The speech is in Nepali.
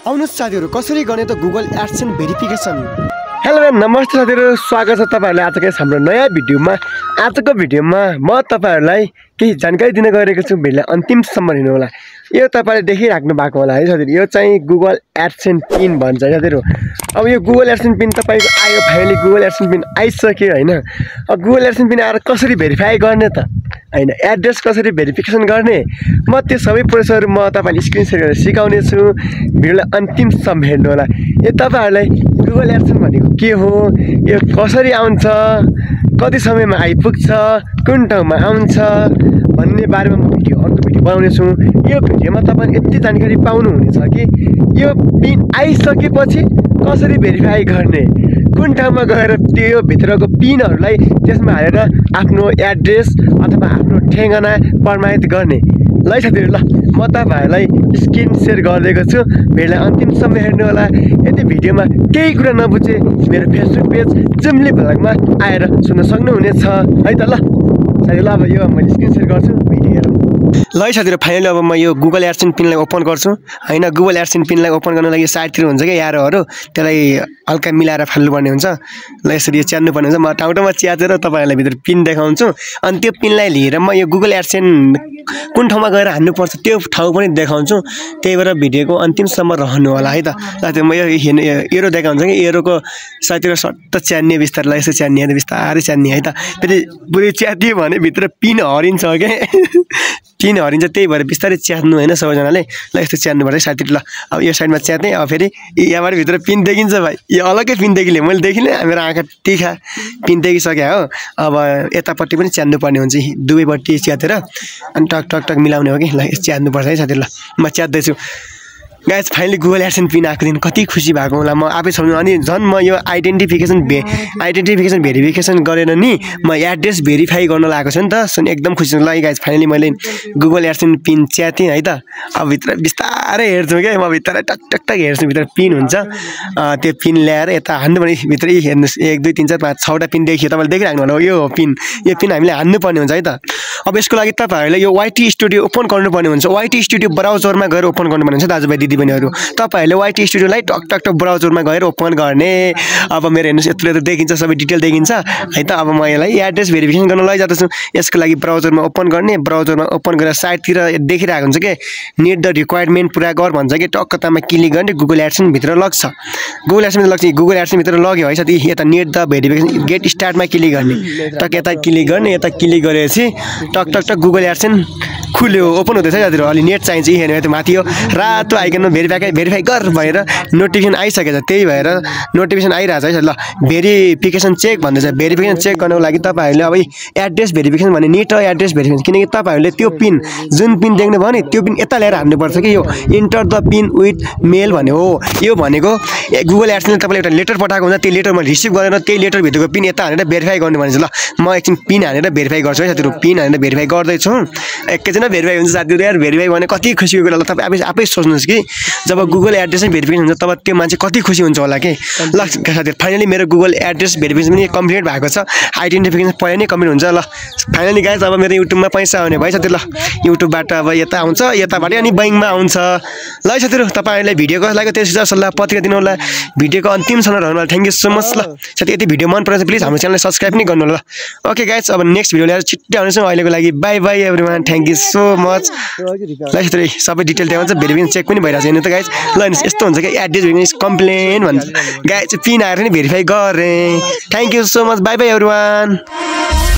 आउनुहोस् साथीहरु कसरी गर्ने त गुगल एडसेन्स भेरिफिकेसन। हेलो नमस्ते साथीहरु, स्वागत छ तपाईहरुलाई आजको हाम्रो नयाँ भिडियोमा। आजको भिडियोमा म तपाईहरुलाई केही जानकारी दिन गइरहेको छु, भिडियोलाई अन्तिमसम्म हेर्नु होला। यो तपाईले देखिराख्नु भएको होला है साथीहरु, यो चाहिँ गुगल एडसेन्स पिन भन्छ साथीहरु। अब यो गुगल एडसेन्स पिन तपाईको आयो, फाइनली गुगल एडसेन्स पिन आइसक्यो हैन। अब गुगल एडसेन्स पिन आएर कसरी भेरिफाई गर्ने त हैन, एड्रेस कसरी भेरिफिकेसन गर्ने, म त्यो सबै प्रोसेसहरु म तपाईलाई स्क्रिन शेयर गरेर सिकाउने छु। भिडियोलाई अन्तिमसम्म हेर्नु होला। यो तपाईहरुलाई गुगल एडसेन्स भनेको के हो, यो कसरी आउँछ, कति समयमा आइपुग्छ, कुन ठाउँमा आउँछ भन्ने बारेमा म अर्को भिडियो बनाउने छु। यो भिडियोमा तपाईले यति जानकारी पाउनु हुनेछ कि यो पिन आइसकेपछि कसरी भेरिफाई गर्ने, कुन ठाउँमा गएर त्यो भित्रको पिनहरुलाई त्यसमा हालेर आफ्नो एड्रेस अथवा आफ्नो ठेगाना प्रमाणित गर्ने। ल साथीहरु, ल म तपाईहरुलाई स्क्रिन शेयर गरिदिएको छु, भिडियोलाई अन्तिमसम्म हेर्नु होला। यदि भिडियोमा केही कुरा नबुझे मेरो फेसबुक पेज जुम्ली भ्लगमा आएर सुन्न सक्नुहुनेछ है त। ल साथीहरु, अब यो मैले स्क्रिन शेयर गर्छु, भिडियो हेरौँ। ल साथीहरु, फाइनली अब म यो गुगल एडसेन्स पिनलाई ओपन गर्छु हैन। गुगल एडसेन्स पिनलाई ओपन गर्न लागि साइडतिर हुन्छ के एरोहरु, त्यसलाई हल्का मिलाएर फाल्नुपर्ने हुन्छ। ल यसरी च्यान्नु पर्ने हुन्छ। म ठाउँमा च्यातेर तपाईहरुलाई भित्र पिन देखाउँछु, अनि त्यो पिनलाई लिएर म यो गुगल एडसेन्स कुन ठाउँमा गएर हान्नुपर्छ त्यो ठाउँ पनि देखाउँछु। त्यही भएर भिडियोको अन्तिमसम्म रहनु होला है त। ल म यो एरो देखाउँछु कि एरोको साइडतिर सट्ट च्यान्ने, बिस्तारै यसो च्यान्ने, बिस्तारै च्यान्ने है त। फेरि पुरै च्यातियो भने भित्र पिन हरिन्छ के पिन हरिन्छ, त्यही भएर बिस्तारै च्यात्नु हैन सबैजनाले। ल यस्तो च्यान्नुपर्छ साइडतिर। ल अब यो साइडमा च्यातेँ, अब फेरि यहाँबाट भित्र पिन देखिन्छ भाइ, यो अलग्गै पिन देखिले, मैले देखिनँ, मेरो आँखा टिखा पिन देखिसक्यो हो। अब यतापट्टि पनि च्यान्नु पर्ने हुन्छ, दुवैपट्टि च्यातेर अनि टक टक टक मिलाउने हो कि। ल च्यान्नुपर्छ है साथीहरु। ल म च्यात्दैछु guys. Finally Google AdSense PIN आएको दिन कति खुसी भएको होला म आफै सम्झनु। अनि झन् म यो आइडेन्टिफिकेसन भेरिफिकेसन गरेर नि म एड्रेस भेरिफाई गर्न लागेको छु नि त। सुन एकदम खुसी छु। ल गाइस फाइनली मैले गुगल एडसेन्स पिन च्यातेँ है त। अब भित्र बिस्तारै हेर्छु क्या, म भित्र टक टक टक हेर्छु, भित्र पिन हुन्छ। त्यो पिन ल्याएर यता हान्नु पर्ने। भित्र हेर्नुहोस् 1 2 3 4 5 6वटा पिन देखियो, तपाईँले देखिराख्नु होला। यो पिन हामीले हान्नु पर्ने हुन्छ है त। अब यसको लागि तपाईहरुले यो YT स्टुडियो ओपन गर्नुपर्ने हुन्छ। YT स्टुडियो ब्राउजरमा गएर ओपन गर्नुपर्ने हुन्छ दाजुभाइ दिदीबहिनीहरु। तपाईहरुले YT स्टुडियोलाई टक टक टक ब्राउजरमा गएर ओपन गर्ने। अब मेरो हेर्नुस् यत्रो देखिन्छ, सबै डिटेल देखिन्छ है त। अब म यसलाई एड्रेस भेरिफिकेसन गर्न लैजाँदैछु। यसको लागि ब्राउजरमा ओपन गर्ने। ब्राउजरमा ओपन गरेर साइडतिर देखिरहेको हुन्छ के नीड द रिक्वायरमेन्ट पुरा गर भन्छ कि, टक्क तामा क्लिक गर्ने, गुगल एडसेन्स भित्र लग्छ। गुगल एडसेन्स लग्छ, गुगल एडसेन्स भित्र लग्यो है साथी। यता नीड द भेरिफिकेसन गेट स्टार्टमा क्लिक गर्ने, टक यता क्लिक गर्ने। यता क्लिक गरेपछि टक टक टक गुगल एडसेन्स खुल्यो, ओपन हुँदैछ साथीहरु। अलि नेट चाहिन्छ, हेर्नु त्यो माथि हो रातो आइकनमा भेरिफाई गर भनेर नोटिफिकेसन आइसकेछ, त्यही भएर नोटिफिकेसन आइरहेछ है। ल भेरिफिकेसन चेक भन्दैछ। भेरिफिकेसन चेक गर्नको लागि तपाईहरुले अब एड्रेस भेरिफिकेसन भन्ने नीट एड्रेस भेरिफिकेसन, किनकि तपाईहरुले त्यो पिन जुन पिन देख्नु भयो नि त्यो पिन यता ल्याएर हान्नुपर्छ कि। यो enter the pin with mail भन्ने हो। यो भनेको गुगल एडसेन्सले तपाईले एउटा लेटर पठाएको हुन्छ, त्यो लेटर मैले रिसिभ गरेर त्यही लेटर भित्रको पिन यता हानेर भेरिफाई गर्ने भन्छ। ल म एकछिन पिन हानेर भेरिफाई गर्छु है साथीहरु। पिन हानेर भेरिफाई गर्दैछु, एकैछिनमा भेरिफाई हुन्छ साथीहरु। यार भेरिफाई भने कति खुसीको कुरा। ल तपाई आफै सोच्नुस् कि जब गुगल एड्रेस भेरिफिकेसन हुन्छ तब त्यो मान्छे कति खुसी हुन्छ होला के। ल साथीहरु, फाइनली मेरो गुगल एड्रेस भेरिफिकेसन पनि कम्प्लिट भएको छ। आइडेन्टिफिकेसन पहिले नै कम्प्लिट हुन्छ। ल फाइनली गाइस अब मेरो युट्युबमा पैसा आउने भयो साथीहरु। ल युट्युबबाट अब यता आउँछ, यताबाट अनि बैंकमा आउँछ। ल साथीहरु, तपाईहरुलाई भिडियो कस्तो लाग्यो त्यो सुझाव सल्लाह पत्रिका दिनु होला। भिडियोको अन्तिमसम्म रहनु होला। Thank you so much. ल साथी, यदि भिडियो मन परेछ प्लिज हाम्रो च्यानललाई सब्स्क्राइब पनि गर्नु होला। ओके गाइस, अब नेक्स्ट भिडियो ल्याएर छिट्टै आउनेछु। अहिलेको लागि bye bye everyone, thank you so much. ल साथीहरु, सबै डिटेल त्यहाँ हुन्छ, भेरिफिकेसन चेक पनि भइरहेछ हेर्नु त गाइस। ल यस्तो हुन्छ कि एड्रेस भेरिफिकेसन कम्प्लेन भन्छ गाइस, पिन आएर नि भेरिफाई गरे। Thank you so much, bye bye everyone.